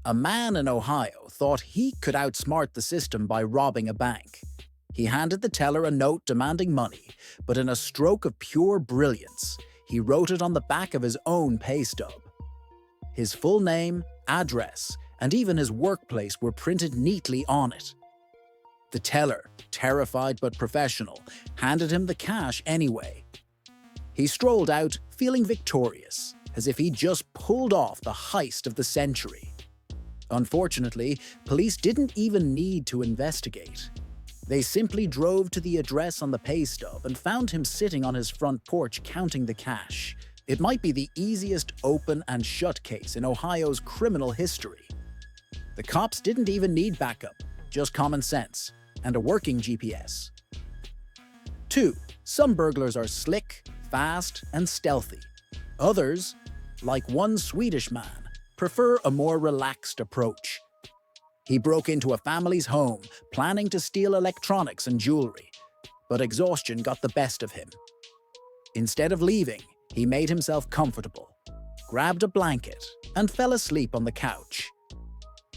A man in Ohio thought he could outsmart the system by robbing a bank. He handed the teller a note demanding money, but in a stroke of pure brilliance, he wrote it on the back of his own pay stub. His full name, address, and even his workplace were printed neatly on it. The teller, terrified but professional, handed him the cash anyway. He strolled out, feeling victorious, as if he'd just pulled off the heist of the century. Unfortunately, police didn't even need to investigate. They simply drove to the address on the pay stub and found him sitting on his front porch counting the cash. It might be the easiest open and shut case in Ohio's criminal history. The cops didn't even need backup, just common sense and a working GPS. 2. Some burglars are slick, fast, and stealthy. Others, like one Swedish man, prefer a more relaxed approach. He broke into a family's home, planning to steal electronics and jewelry, but exhaustion got the best of him. Instead of leaving, he made himself comfortable, grabbed a blanket, and fell asleep on the couch.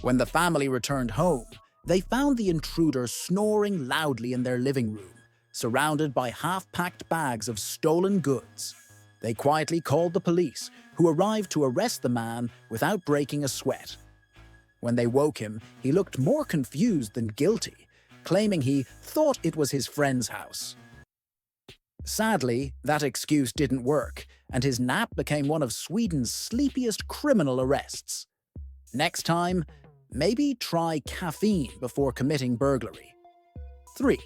When the family returned home, they found the intruder snoring loudly in their living room, surrounded by half-packed bags of stolen goods. They quietly called the police, who arrived to arrest the man without breaking a sweat. When they woke him, he looked more confused than guilty, claiming he thought it was his friend's house. Sadly, that excuse didn't work, and his nap became one of Sweden's sleepiest criminal arrests. Next time, maybe try caffeine before committing burglary. 3.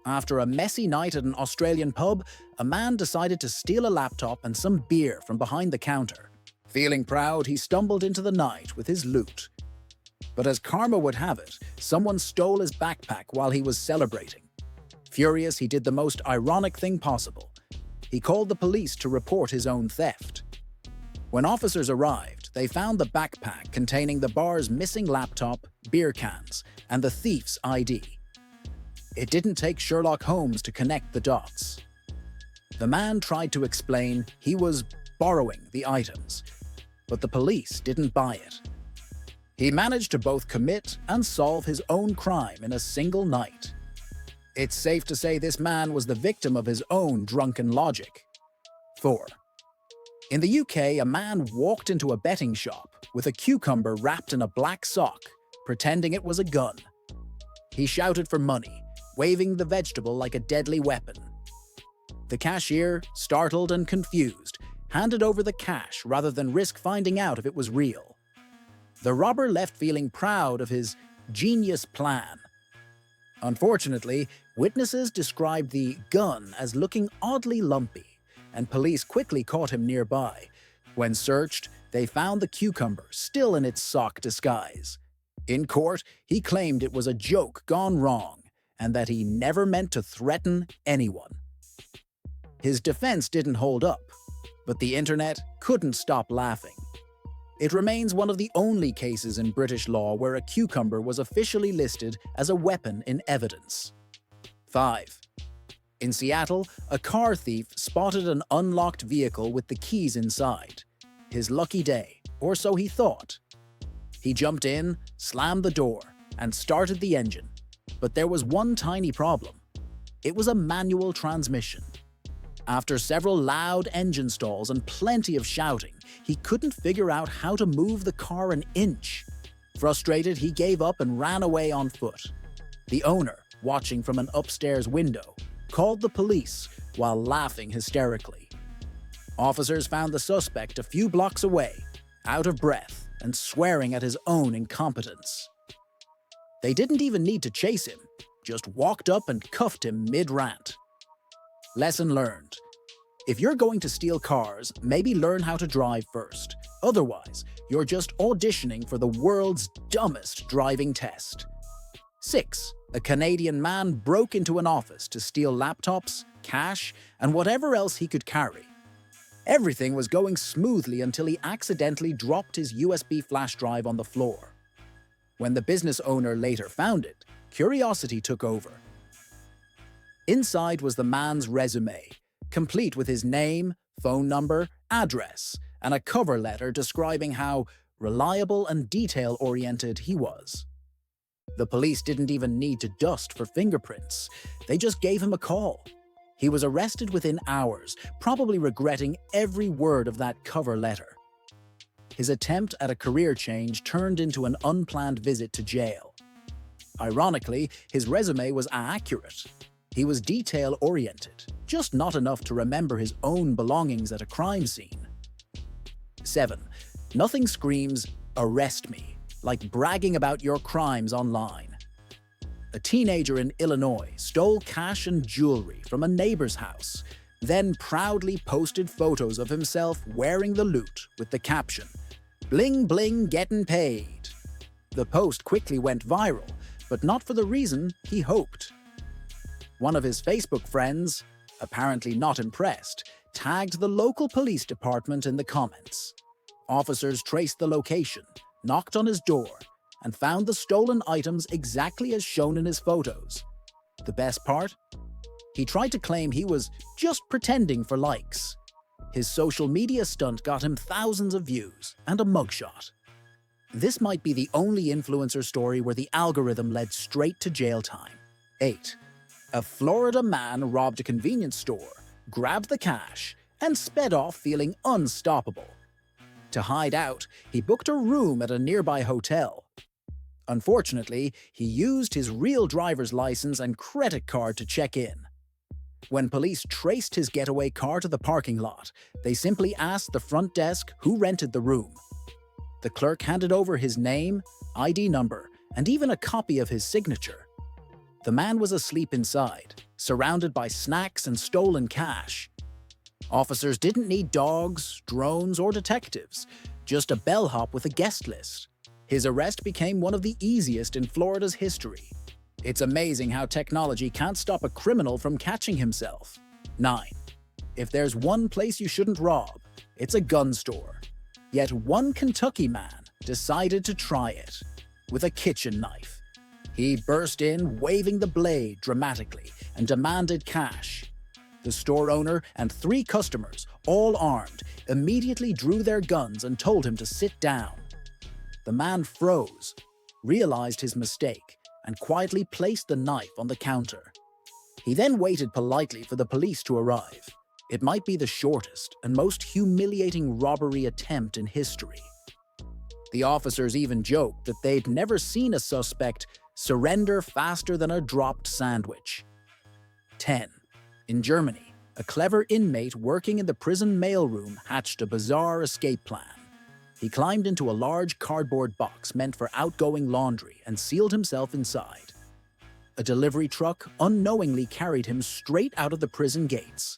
After a messy night at an Australian pub, a man decided to steal a laptop and some beer from behind the counter. Feeling proud, he stumbled into the night with his loot. But as karma would have it, someone stole his backpack while he was celebrating. Furious, he did the most ironic thing possible. He called the police to report his own theft. When officers arrived, they found the backpack containing the bar's missing laptop, beer cans, and the thief's ID. It didn't take Sherlock Holmes to connect the dots. The man tried to explain he was borrowing the items, but the police didn't buy it. He managed to both commit and solve his own crime in a single night. It's safe to say this man was the victim of his own drunken logic. 4. In the UK, a man walked into a betting shop with a cucumber wrapped in a black sock, pretending it was a gun. He shouted for money, waving the vegetable like a deadly weapon. The cashier, startled and confused, handed over the cash rather than risk finding out if it was real. The robber left feeling proud of his genius plan. Unfortunately, witnesses described the gun as looking oddly lumpy, and police quickly caught him nearby. When searched, they found the cucumber still in its sock disguise. In court, he claimed it was a joke gone wrong, and that he never meant to threaten anyone. His defense didn't hold up, but the internet couldn't stop laughing. It remains one of the only cases in British law where a cucumber was officially listed as a weapon in evidence. 5. In Seattle, a car thief spotted an unlocked vehicle with the keys inside. His lucky day, or so he thought. He jumped in, slammed the door, and started the engine. But there was one tiny problem. It was a manual transmission. After several loud engine stalls and plenty of shouting, he couldn't figure out how to move the car an inch. Frustrated, he gave up and ran away on foot. The owner, watching from an upstairs window, called the police while laughing hysterically. Officers found the suspect a few blocks away, out of breath and swearing at his own incompetence. They didn't even need to chase him, just walked up and cuffed him mid-rant. Lesson learned. If you're going to steal cars, maybe learn how to drive first. Otherwise, you're just auditioning for the world's dumbest driving test. 6. A Canadian man broke into an office to steal laptops, cash, and whatever else he could carry. Everything was going smoothly until he accidentally dropped his USB flash drive on the floor. When the business owner later found it, curiosity took over. Inside was the man's resume, complete with his name, phone number, address, and a cover letter describing how reliable and detail-oriented he was. The police didn't even need to dust for fingerprints. They just gave him a call. He was arrested within hours, probably regretting every word of that cover letter. His attempt at a career change turned into an unplanned visit to jail. Ironically, his resume was accurate. He was detail-oriented, just not enough to remember his own belongings at a crime scene. 7. Nothing screams, "Arrest me," like bragging about your crimes online. A teenager in Illinois stole cash and jewelry from a neighbor's house, then proudly posted photos of himself wearing the loot with the caption, "Bling bling getting paid." The post quickly went viral, but not for the reason he hoped. One of his Facebook friends, apparently not impressed, tagged the local police department in the comments. Officers traced the location, knocked on his door, and found the stolen items exactly as shown in his photos. The best part? He tried to claim he was just pretending for likes. His social media stunt got him thousands of views and a mugshot. This might be the only influencer story where the algorithm led straight to jail time. 8. A Florida man robbed a convenience store, grabbed the cash, and sped off feeling unstoppable. To hide out, he booked a room at a nearby hotel. Unfortunately, he used his real driver's license and credit card to check in. When police traced his getaway car to the parking lot, they simply asked the front desk who rented the room. The clerk handed over his name, ID number, and even a copy of his signature. The man was asleep inside, surrounded by snacks and stolen cash. Officers didn't need dogs, drones, or detectives, just a bellhop with a guest list. His arrest became one of the easiest in Florida's history. It's amazing how technology can't stop a criminal from catching himself. 9. If there's one place you shouldn't rob, it's a gun store. Yet one Kentucky man decided to try it with a kitchen knife. He burst in, waving the blade dramatically, and demanded cash. The store owner and 3 customers, all armed, immediately drew their guns and told him to sit down. The man froze, realized his mistake, and quietly placed the knife on the counter. He then waited politely for the police to arrive. It might be the shortest and most humiliating robbery attempt in history. The officers even joked that they'd never seen a suspect surrender faster than a dropped sandwich. 10. In Germany, a clever inmate working in the prison mailroom hatched a bizarre escape plan. He climbed into a large cardboard box meant for outgoing laundry and sealed himself inside. A delivery truck unknowingly carried him straight out of the prison gates.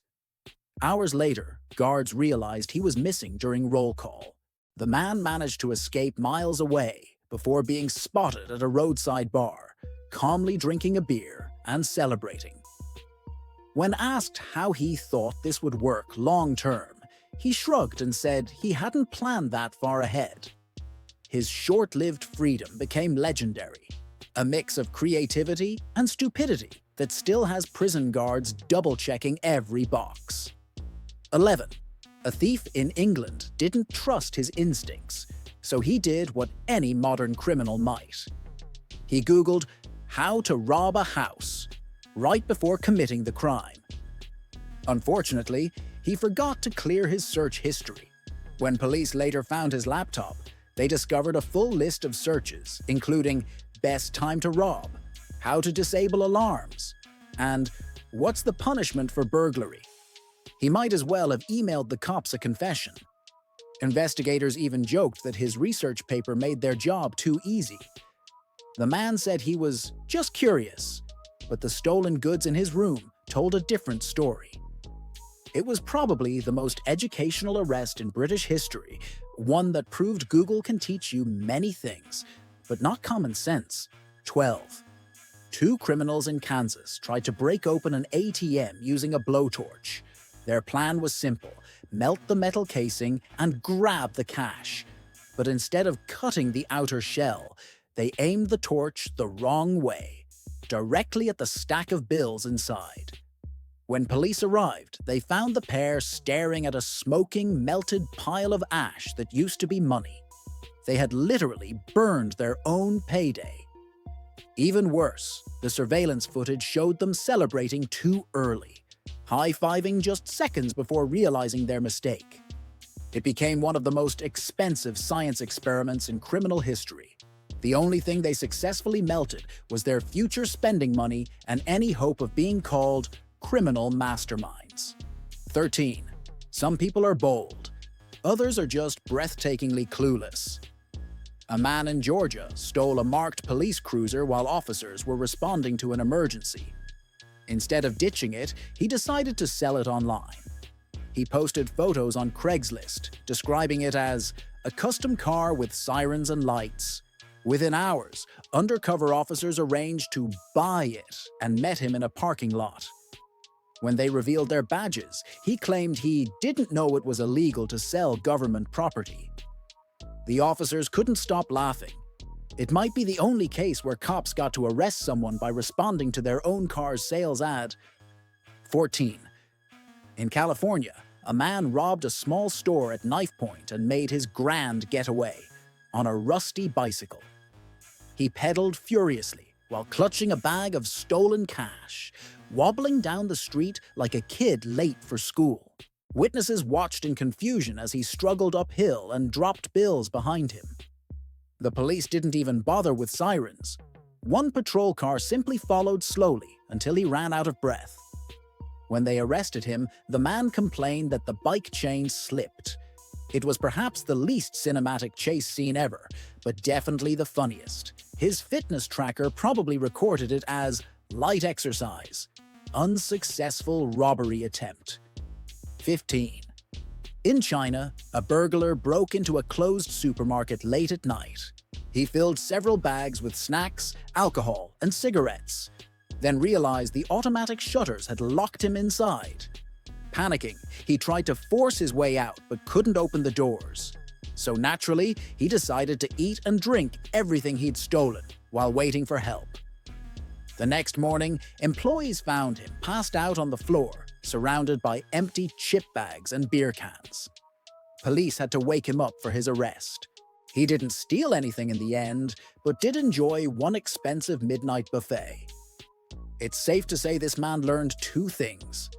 Hours later, guards realized he was missing during roll call. The man managed to escape miles away before being spotted at a roadside bar, calmly drinking a beer and celebrating. When asked how he thought this would work long-term, he shrugged and said he hadn't planned that far ahead. His short-lived freedom became legendary, a mix of creativity and stupidity that still has prison guards double-checking every box. 11. A thief in England didn't trust his instincts, so he did what any modern criminal might. He Googled "how to rob a house" right before committing the crime. Unfortunately, he forgot to clear his search history. When police later found his laptop, they discovered a full list of searches, including "best time to rob," "how to disable alarms," and "what's the punishment for burglary." He might as well have emailed the cops a confession. Investigators even joked that his research paper made their job too easy. The man said he was just curious, but the stolen goods in his room told a different story. It was probably the most educational arrest in British history, one that proved Google can teach you many things, but not common sense. 12. 2 criminals in Kansas tried to break open an ATM using a blowtorch. Their plan was simple: melt the metal casing and grab the cash. But instead of cutting the outer shell, they aimed the torch the wrong way, directly at the stack of bills inside. When police arrived, they found the pair staring at a smoking, melted pile of ash that used to be money. They had literally burned their own payday. Even worse, the surveillance footage showed them celebrating too early, high-fiving just seconds before realizing their mistake. It became one of the most expensive science experiments in criminal history. The only thing they successfully melted was their future spending money and any hope of being called criminal masterminds. 13. Some people are bold. Others are just breathtakingly clueless. A man in Georgia stole a marked police cruiser while officers were responding to an emergency. Instead of ditching it, he decided to sell it online. He posted photos on Craigslist, describing it as a custom car with sirens and lights. Within hours, undercover officers arranged to buy it and met him in a parking lot. When they revealed their badges, he claimed he didn't know it was illegal to sell government property. The officers couldn't stop laughing. It might be the only case where cops got to arrest someone by responding to their own car's sales ad. 14. In California, a man robbed a small store at knife point and made his grand getaway on a rusty bicycle. He pedaled furiously while clutching a bag of stolen cash, wobbling down the street like a kid late for school. Witnesses watched in confusion as he struggled uphill and dropped bills behind him. The police didn't even bother with sirens. One patrol car simply followed slowly until he ran out of breath. When they arrested him, the man complained that the bike chain slipped. It was perhaps the least cinematic chase scene ever, but definitely the funniest. His fitness tracker probably recorded it as light exercise, unsuccessful robbery attempt. 15. In China, a burglar broke into a closed supermarket late at night. He filled several bags with snacks, alcohol, and cigarettes, then realized the automatic shutters had locked him inside. Panicking, he tried to force his way out but couldn't open the doors. So naturally, he decided to eat and drink everything he'd stolen while waiting for help. The next morning, employees found him passed out on the floor, surrounded by empty chip bags and beer cans. Police had to wake him up for his arrest. He didn't steal anything in the end, but did enjoy one expensive midnight buffet. It's safe to say this man learned two things.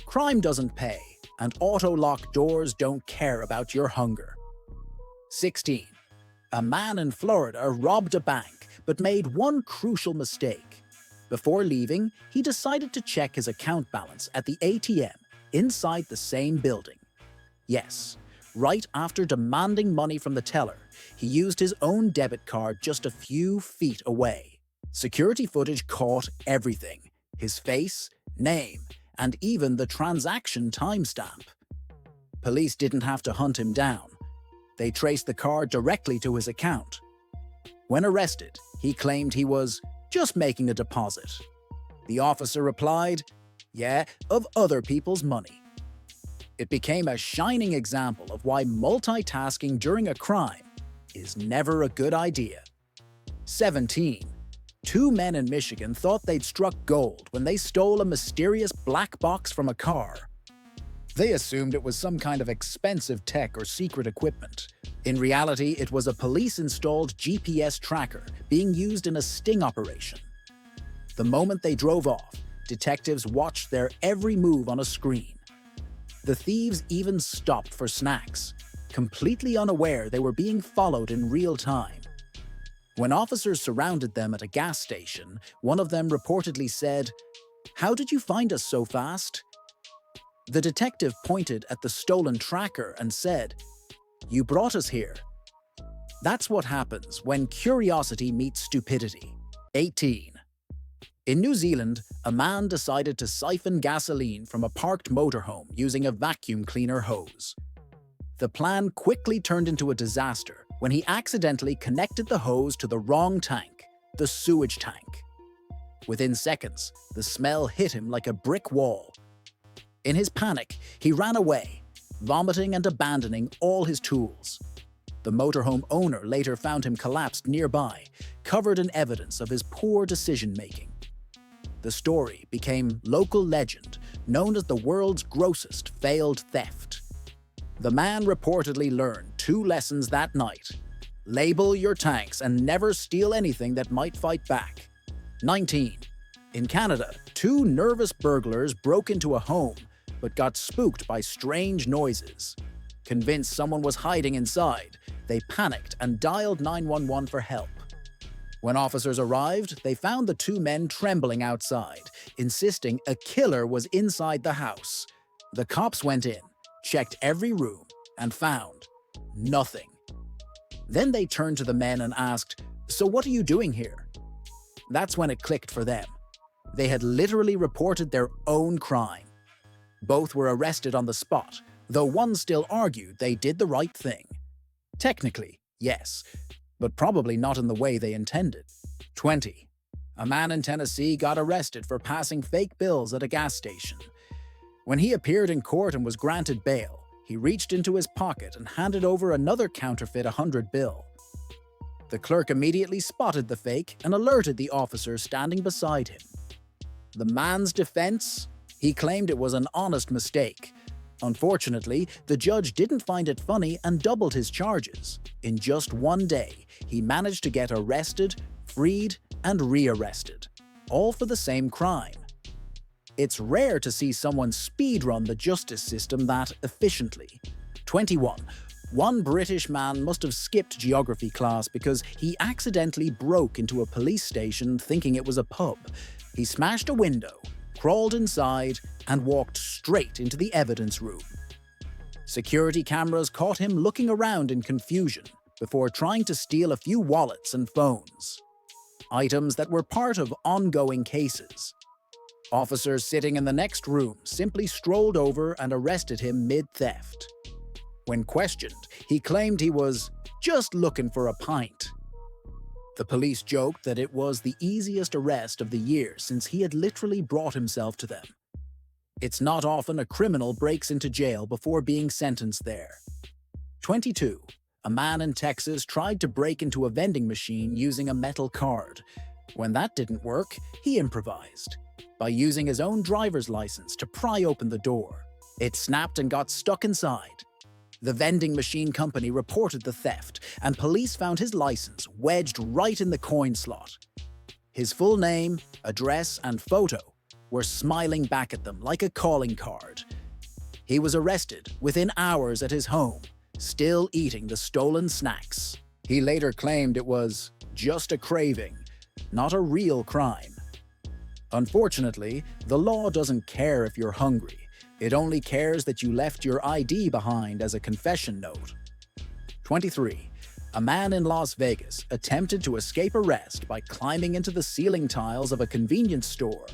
Crime doesn't pay, and auto-lock doors don't care about your hunger. 16. A man in Florida robbed a bank, but made one crucial mistake. Before leaving, he decided to check his account balance at the ATM inside the same building. Yes, right after demanding money from the teller, he used his own debit card just a few feet away. Security footage caught everything: his face, name, and even the transaction timestamp. Police didn't have to hunt him down. They traced the card directly to his account. When arrested, he claimed he was just making a deposit. The officer replied, "Yeah, of other people's money." It became a shining example of why multitasking during a crime is never a good idea. 17. Two men in Michigan thought they'd struck gold when they stole a mysterious black box from a car. They assumed it was some kind of expensive tech or secret equipment. In reality, it was a police-installed GPS tracker being used in a sting operation. The moment they drove off, detectives watched their every move on a screen. The thieves even stopped for snacks, completely unaware they were being followed in real time. When officers surrounded them at a gas station, one of them reportedly said, "How did you find us so fast?" The detective pointed at the stolen tracker and said, "You brought us here." That's what happens when curiosity meets stupidity. 18. In New Zealand, a man decided to siphon gasoline from a parked motorhome using a vacuum cleaner hose. The plan quickly turned into a disaster when he accidentally connected the hose to the wrong tank, the sewage tank. Within seconds, the smell hit him like a brick wall. In his panic, he ran away, vomiting and abandoning all his tools. The motorhome owner later found him collapsed nearby, covered in evidence of his poor decision-making. The story became local legend, known as the world's grossest failed theft. The man reportedly learned two lessons that night. Label your tanks and never steal anything that might fight back. 19. In Canada, two nervous burglars broke into a home but got spooked by strange noises. Convinced someone was hiding inside, they panicked and dialed 911 for help. When officers arrived, they found the two men trembling outside, insisting a killer was inside the house. The cops went in, checked every room, and found nothing. Then they turned to the men and asked, "So what are you doing here?" That's when it clicked for them. They had literally reported their own crime. Both were arrested on the spot, though one still argued they did the right thing. Technically, yes, but probably not in the way they intended. 20. A man in Tennessee got arrested for passing fake bills at a gas station. When he appeared in court and was granted bail, he reached into his pocket and handed over another counterfeit $100 bill. The clerk immediately spotted the fake and alerted the officer standing beside him. The man's defense? He claimed it was an honest mistake. Unfortunately, the judge didn't find it funny and doubled his charges. In just one day, he managed to get arrested, freed, and rearrested, all for the same crime. It's rare to see someone speedrun the justice system that efficiently. 21. One British man must have skipped geography class because he accidentally broke into a police station thinking it was a pub. He smashed a window, crawled inside, and walked straight into the evidence room. Security cameras caught him looking around in confusion before trying to steal a few wallets and phones, items that were part of ongoing cases. Officers sitting in the next room simply strolled over and arrested him mid-theft. When questioned, he claimed he was just looking for a pint. The police joked that it was the easiest arrest of the year since he had literally brought himself to them. It's not often a criminal breaks into jail before being sentenced there. 22. A man in Texas tried to break into a vending machine using a metal card. When that didn't work, he improvised by using his own driver's license to pry open the door. It snapped and got stuck inside. The vending machine company reported the theft, and police found his license wedged right in the coin slot. His full name, address, and photo were smiling back at them like a calling card. He was arrested within hours at his home, still eating the stolen snacks. He later claimed it was just a craving, not a real crime. Unfortunately, the law doesn't care if you're hungry. It only cares that you left your ID behind as a confession note. 23. A man in Las Vegas attempted to escape arrest by climbing into the ceiling tiles of a convenience store.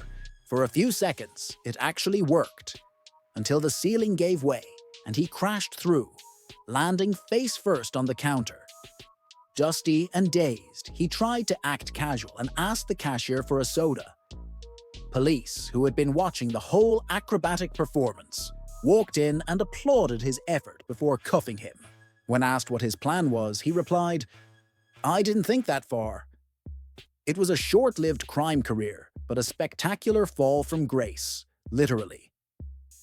For a few seconds, it actually worked, until the ceiling gave way and he crashed through, landing face first on the counter. Dusty and dazed, he tried to act casual and asked the cashier for a soda. Police, who had been watching the whole acrobatic performance, walked in and applauded his effort before cuffing him. When asked what his plan was, he replied, "I didn't think that far." It was a short-lived crime career, but a spectacular fall from grace, literally.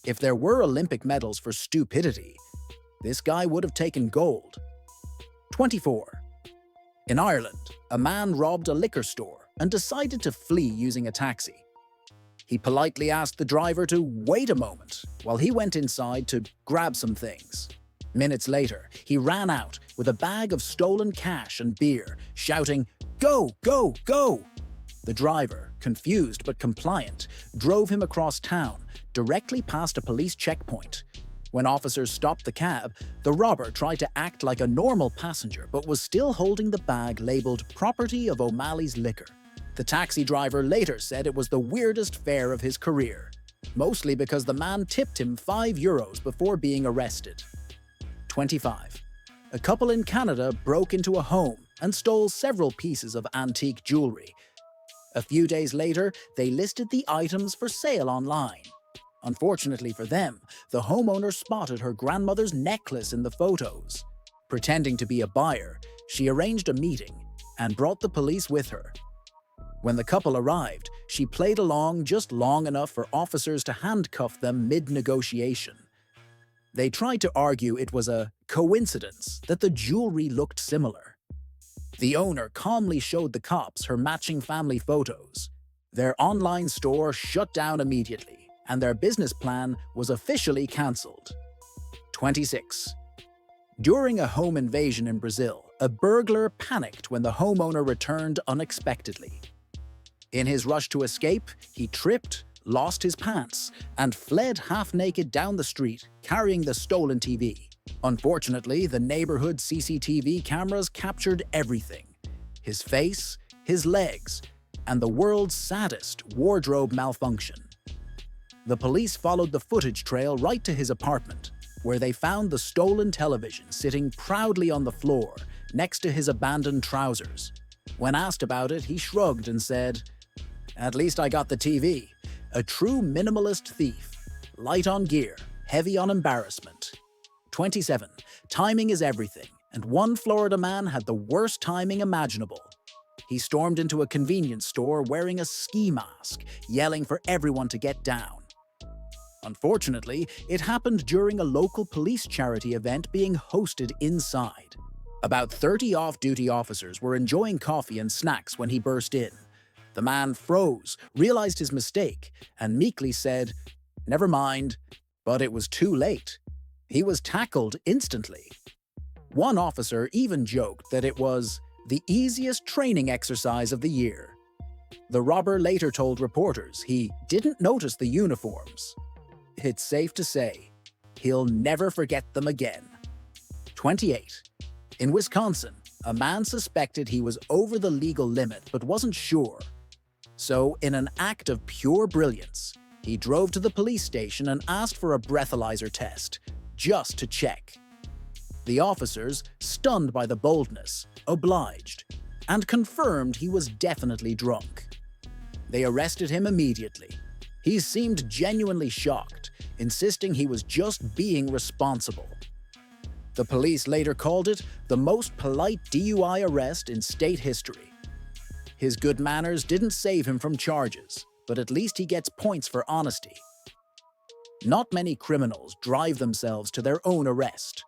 If there were Olympic medals for stupidity, this guy would have taken gold. 24. In Ireland, a man robbed a liquor store and decided to flee using a taxi. He politely asked the driver to wait a moment while he went inside to grab some things. Minutes later, he ran out with a bag of stolen cash and beer, shouting, "Go, go, go!" The driver, confused but compliant, drove him across town, directly past a police checkpoint. When officers stopped the cab, the robber tried to act like a normal passenger but was still holding the bag labeled "Property of O'Malley's Liquor." The taxi driver later said it was the weirdest fare of his career, mostly because the man tipped him €5 before being arrested. 25. A couple in Canada broke into a home and stole several pieces of antique jewelry. A few days later, they listed the items for sale online. Unfortunately for them, the homeowner spotted her grandmother's necklace in the photos. Pretending to be a buyer, she arranged a meeting and brought the police with her. When the couple arrived, she played along just long enough for officers to handcuff them mid-negotiation. They tried to argue it was a coincidence that the jewelry looked similar. The owner calmly showed the cops her matching family photos. Their online store shut down immediately, and their business plan was officially cancelled. 26. During a home invasion in Brazil, a burglar panicked when the homeowner returned unexpectedly. In his rush to escape, he tripped, lost his pants, and fled half-naked down the street, carrying the stolen TV. Unfortunately, the neighborhood CCTV cameras captured everything: his face, his legs, and the world's saddest wardrobe malfunction. The police followed the footage trail right to his apartment, where they found the stolen television sitting proudly on the floor next to his abandoned trousers. When asked about it, he shrugged and said, "At least I got the TV." A true minimalist thief, light on gear, heavy on embarrassment. 27. Timing is everything, and one Florida man had the worst timing imaginable. He stormed into a convenience store wearing a ski mask, yelling for everyone to get down. Unfortunately, it happened during a local police charity event being hosted inside. About 30 off-duty officers were enjoying coffee and snacks when he burst in. The man froze, realized his mistake, and meekly said, "Never mind," but it was too late. He was tackled instantly. One officer even joked that it was the easiest training exercise of the year. The robber later told reporters he didn't notice the uniforms. It's safe to say, he'll never forget them again. 28. In Wisconsin, a man suspected he was over the legal limit but wasn't sure. So, in an act of pure brilliance, he drove to the police station and asked for a breathalyzer test, just to check. The officers, stunned by the boldness, obliged, and confirmed he was definitely drunk. They arrested him immediately. He seemed genuinely shocked, insisting he was just being responsible. The police later called it the most polite DUI arrest in state history. His good manners didn't save him from charges, but at least he gets points for honesty. Not many criminals drive themselves to their own arrest.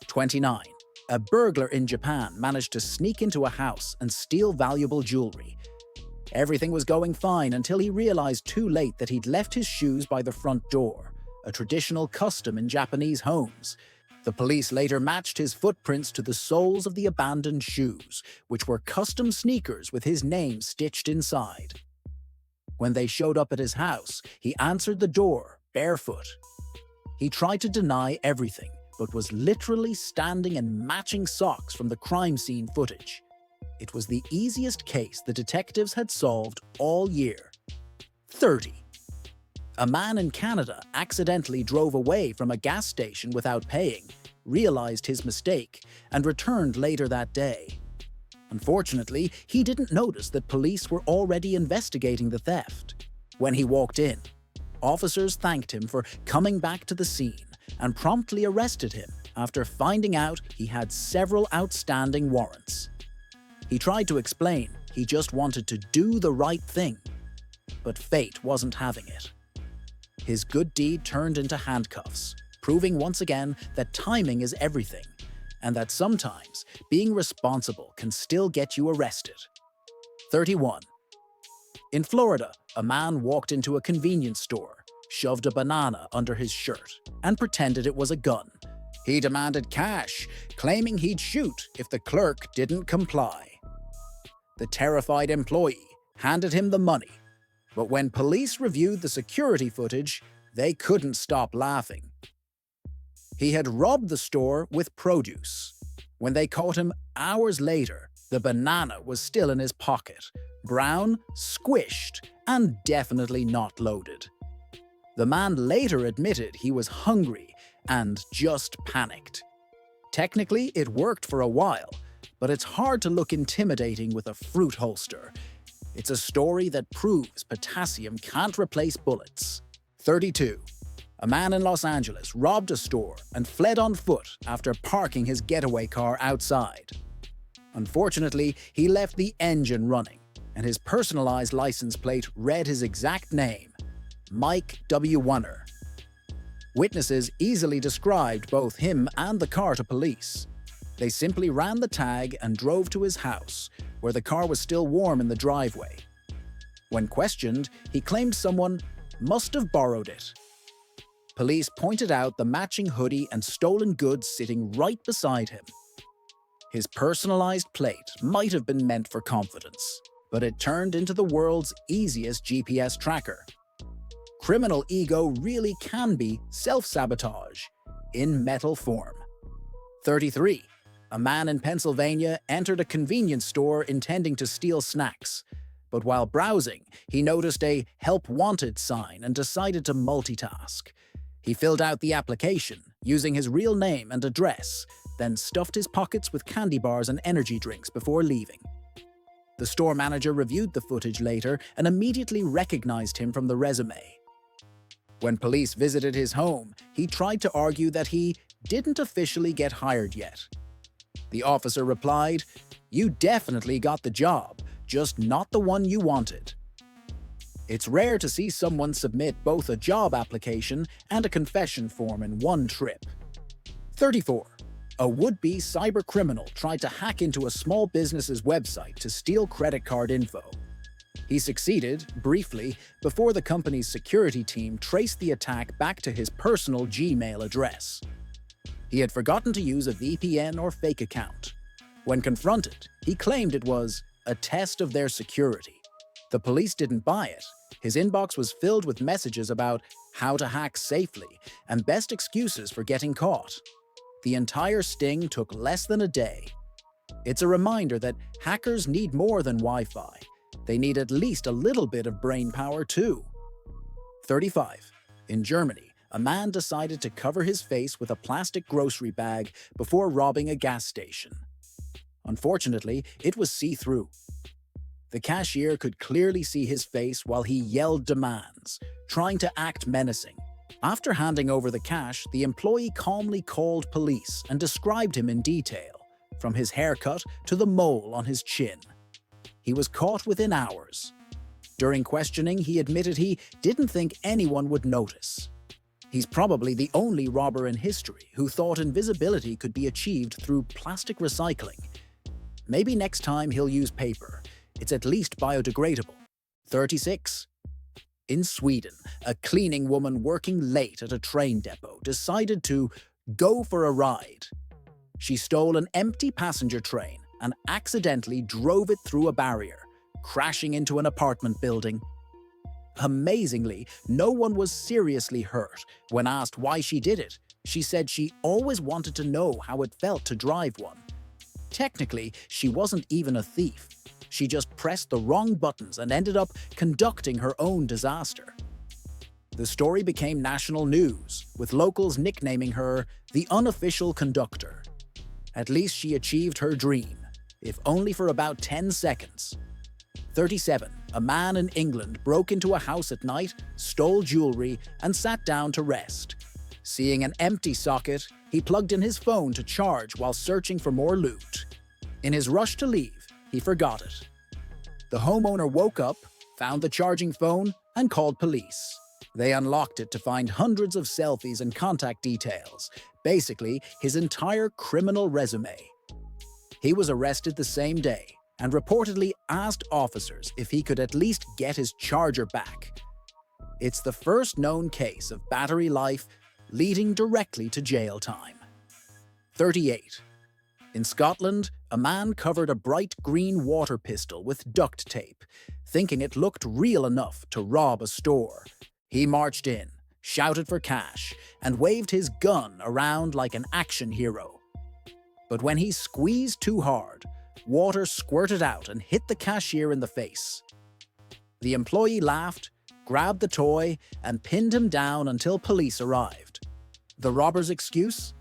29. A burglar in Japan managed to sneak into a house and steal valuable jewelry. Everything was going fine until he realized too late that he'd left his shoes by the front door, a traditional custom in Japanese homes. The police later matched his footprints to the soles of the abandoned shoes, which were custom sneakers with his name stitched inside. When they showed up at his house, he answered the door, barefoot. He tried to deny everything, but was literally standing in matching socks from the crime scene footage. It was the easiest case the detectives had solved all year. 30. A man in Canada accidentally drove away from a gas station without paying, realized his mistake, and returned later that day. Unfortunately, he didn't notice that police were already investigating the theft. When he walked in, officers thanked him for coming back to the scene and promptly arrested him after finding out he had several outstanding warrants. He tried to explain he just wanted to do the right thing, but fate wasn't having it. His good deed turned into handcuffs, proving once again that timing is everything, and that sometimes being responsible can still get you arrested. 31. In Florida, a man walked into a convenience store, shoved a banana under his shirt, and pretended it was a gun. He demanded cash, claiming he'd shoot if the clerk didn't comply. The terrified employee handed him the money, but when police reviewed the security footage, they couldn't stop laughing. He had robbed the store with produce. When they caught him hours later, the banana was still in his pocket, brown, squished, and definitely not loaded. The man later admitted he was hungry and just panicked. Technically, it worked for a while, but it's hard to look intimidating with a fruit holster. It's a story that proves potassium can't replace bullets. 32. A man in Los Angeles robbed a store and fled on foot after parking his getaway car outside. Unfortunately, he left the engine running, and his personalized license plate read his exact name, Mike W. Wunner. Witnesses easily described both him and the car to police. They simply ran the tag and drove to his house, where the car was still warm in the driveway. When questioned, he claimed someone must have borrowed it. Police pointed out the matching hoodie and stolen goods sitting right beside him. His personalized plate might have been meant for confidence, but it turned into the world's easiest GPS tracker. Criminal ego really can be self-sabotage in metal form. 33. A man in Pennsylvania entered a convenience store intending to steal snacks, but while browsing, he noticed a "Help Wanted" sign and decided to multitask. He filled out the application using his real name and address, then stuffed his pockets with candy bars and energy drinks before leaving. The store manager reviewed the footage later and immediately recognized him from the resume. When police visited his home, he tried to argue that he didn't officially get hired yet. The officer replied, "You definitely got the job, just not the one you wanted." It's rare to see someone submit both a job application and a confession form in one trip. 34. A would-be cybercriminal tried to hack into a small business's website to steal credit card info. He succeeded, briefly, before the company's security team traced the attack back to his personal Gmail address. He had forgotten to use a VPN or fake account. When confronted, he claimed it was a test of their security. The police didn't buy it. His inbox was filled with messages about how to hack safely and best excuses for getting caught. The entire sting took less than a day. It's a reminder that hackers need more than Wi-Fi. They need at least a little bit of brain power too. 35. In Germany, a man decided to cover his face with a plastic grocery bag before robbing a gas station. Unfortunately, it was see-through. The cashier could clearly see his face while he yelled demands, trying to act menacing. After handing over the cash, the employee calmly called police and described him in detail, from his haircut to the mole on his chin. He was caught within hours. During questioning, he admitted he didn't think anyone would notice. He's probably the only robber in history who thought invisibility could be achieved through plastic recycling. Maybe next time he'll use paper. It's at least biodegradable. 36. In Sweden, a cleaning woman working late at a train depot decided to go for a ride. She stole an empty passenger train and accidentally drove it through a barrier, crashing into an apartment building. Amazingly, no one was seriously hurt. When asked why she did it, she said she always wanted to know how it felt to drive one. Technically, she wasn't even a thief. She just pressed the wrong buttons and ended up conducting her own disaster. The story became national news, with locals nicknaming her the unofficial conductor. At least she achieved her dream, if only for about 10 seconds. 37. A man in England broke into a house at night, stole jewelry, and sat down to rest. Seeing an empty socket, he plugged in his phone to charge while searching for more loot. In his rush to leave, he forgot it. The homeowner woke up, found the charging phone, and called police. They unlocked it to find hundreds of selfies and contact details, basically his entire criminal resume. He was arrested the same day and reportedly asked officers if he could at least get his charger back. It's the first known case of battery life leading directly to jail time. 38. In Scotland, a man covered a bright green water pistol with duct tape, thinking it looked real enough to rob a store. He marched in, shouted for cash, and waved his gun around like an action hero. But when he squeezed too hard, water squirted out and hit the cashier in the face. The employee laughed, grabbed the toy, and pinned him down until police arrived. The robber's excuse?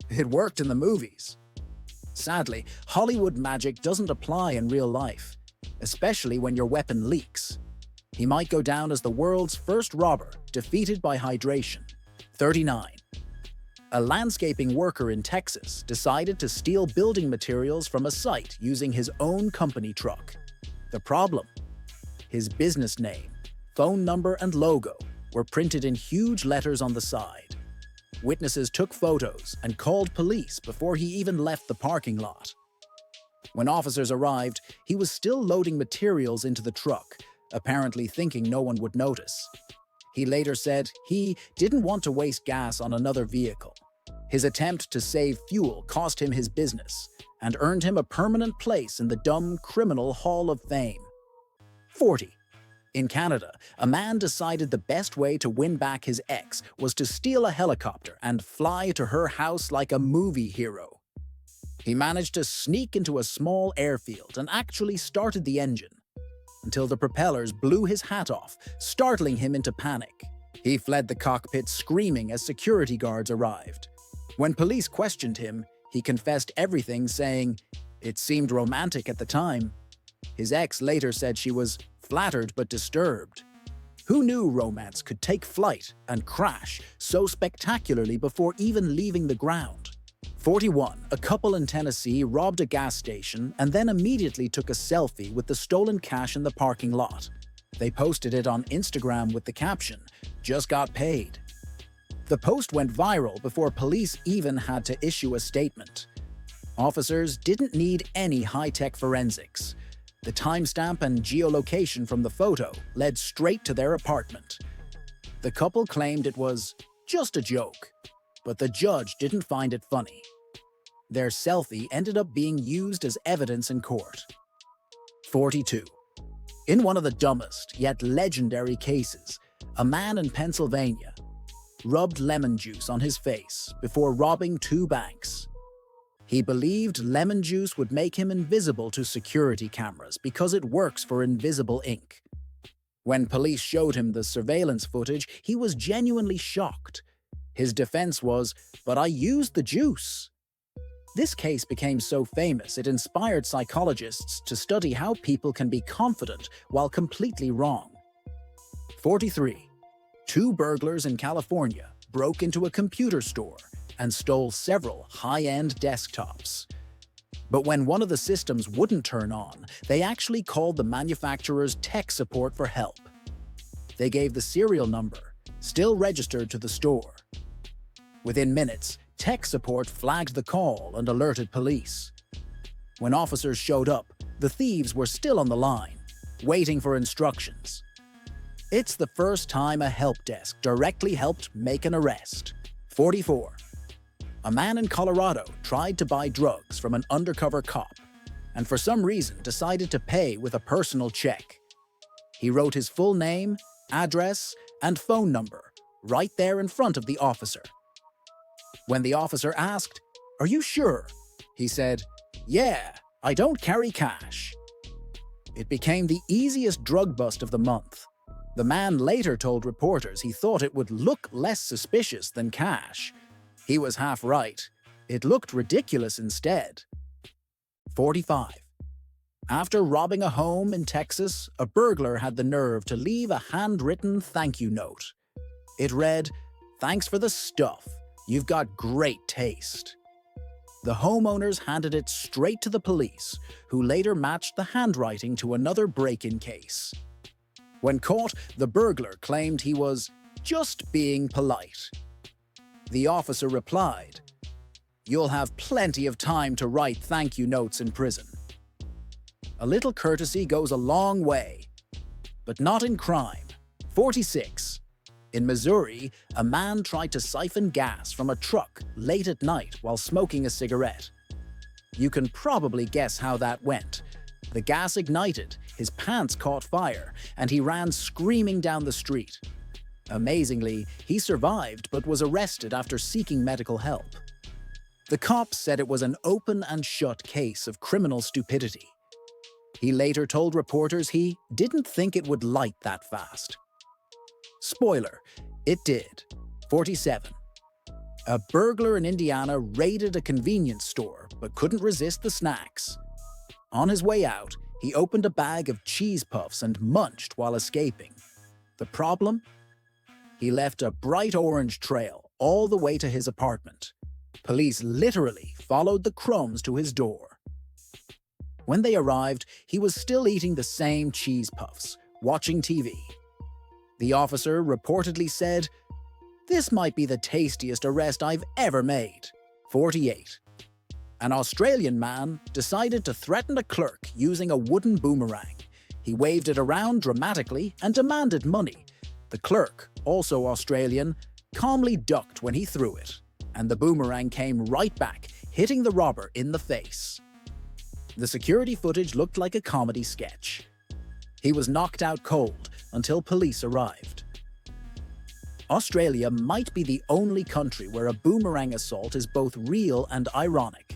It worked in the movies. Sadly, Hollywood magic doesn't apply in real life, especially when your weapon leaks. He might go down as the world's first robber defeated by hydration. 39. A landscaping worker in Texas decided to steal building materials from a site using his own company truck. The problem? His business name, phone number, and logo were printed in huge letters on the side. Witnesses took photos and called police before he even left the parking lot. When officers arrived, he was still loading materials into the truck, apparently thinking no one would notice. He later said he didn't want to waste gas on another vehicle. His attempt to save fuel cost him his business and earned him a permanent place in the Dumb Criminal Hall of Fame. 40. In Canada, a man decided the best way to win back his ex was to steal a helicopter and fly to her house like a movie hero. He managed to sneak into a small airfield and actually started the engine, until the propellers blew his hat off, startling him into panic. He fled the cockpit screaming as security guards arrived. When police questioned him, he confessed everything, saying, "It seemed romantic at the time." His ex later said she was flattered but disturbed. Who knew romance could take flight and crash so spectacularly before even leaving the ground? 41. A couple in Tennessee robbed a gas station and then immediately took a selfie with the stolen cash in the parking lot. They posted it on Instagram with the caption, "Just got paid." The post went viral before police even had to issue a statement. Officers didn't need any high-tech forensics. The timestamp and geolocation from the photo led straight to their apartment. The couple claimed it was just a joke, but the judge didn't find it funny. Their selfie ended up being used as evidence in court. 42. In one of the dumbest yet legendary cases, a man in Pennsylvania rubbed lemon juice on his face before robbing 2 banks. He believed lemon juice would make him invisible to security cameras because it works for invisible ink. When police showed him the surveillance footage, he was genuinely shocked. His defense was, "But I used the juice." This case became so famous it inspired psychologists to study how people can be confident while completely wrong. 43. 2 burglars in California broke into a computer store and stole several high-end desktops. But when one of the systems wouldn't turn on, they actually called the manufacturer's tech support for help. They gave the serial number, still registered to the store. Within minutes, tech support flagged the call and alerted police. When officers showed up, the thieves were still on the line, waiting for instructions. It's the first time a help desk directly helped make an arrest. 44. A man in Colorado tried to buy drugs from an undercover cop, and for some reason decided to pay with a personal check. He wrote his full name, address, and phone number right there in front of the officer. When the officer asked, "Are you sure?" he said, "Yeah, I don't carry cash." It became the easiest drug bust of the month. The man later told reporters he thought it would look less suspicious than cash. He was half right. It looked ridiculous instead. 45. After robbing a home in Texas, a burglar had the nerve to leave a handwritten thank you note. It read, "Thanks for the stuff. You've got great taste." The homeowners handed it straight to the police, who later matched the handwriting to another break-in case. When caught, the burglar claimed he was just being polite. The officer replied, "You'll have plenty of time to write thank you notes in prison." A little courtesy goes a long way, but not in crime. 46. In Missouri, a man tried to siphon gas from a truck late at night while smoking a cigarette. You can probably guess how that went. The gas ignited, his pants caught fire, and he ran screaming down the street. Amazingly, he survived but was arrested after seeking medical help. The cops said it was an open and shut case of criminal stupidity. He later told reporters he didn't think it would light that fast. Spoiler, it did. 47. A burglar in Indiana raided a convenience store but couldn't resist the snacks. On his way out, he opened a bag of cheese puffs and munched while escaping. The problem? He left a bright orange trail all the way to his apartment. Police literally followed the crumbs to his door. When they arrived, he was still eating the same cheese puffs, watching TV. The officer reportedly said, This might be the tastiest arrest I've ever made. 48. An Australian man decided to threaten a clerk using a wooden boomerang. He waved it around dramatically and demanded money. The clerk, also Australian, calmly ducked when he threw it, and the boomerang came right back, hitting the robber in the face. The security footage looked like a comedy sketch. He was knocked out cold until police arrived. Australia might be the only country where a boomerang assault is both real and ironic.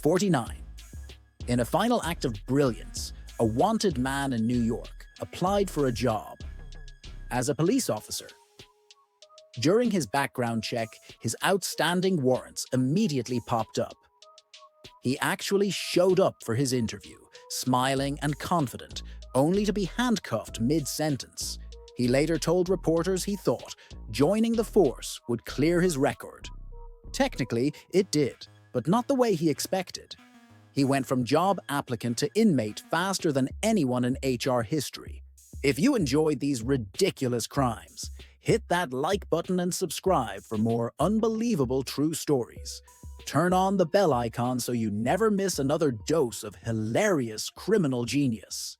49. In a final act of brilliance, a wanted man in New York applied for a job as a police officer. During his background check, his outstanding warrants immediately popped up. He actually showed up for his interview, smiling and confident, only to be handcuffed mid-sentence. He later told reporters he thought joining the force would clear his record. Technically, it did, but not the way he expected. He went from job applicant to inmate faster than anyone in HR history. If you enjoyed these ridiculous crimes, hit that like button and subscribe for more unbelievable true stories. Turn on the bell icon so you never miss another dose of hilarious criminal genius.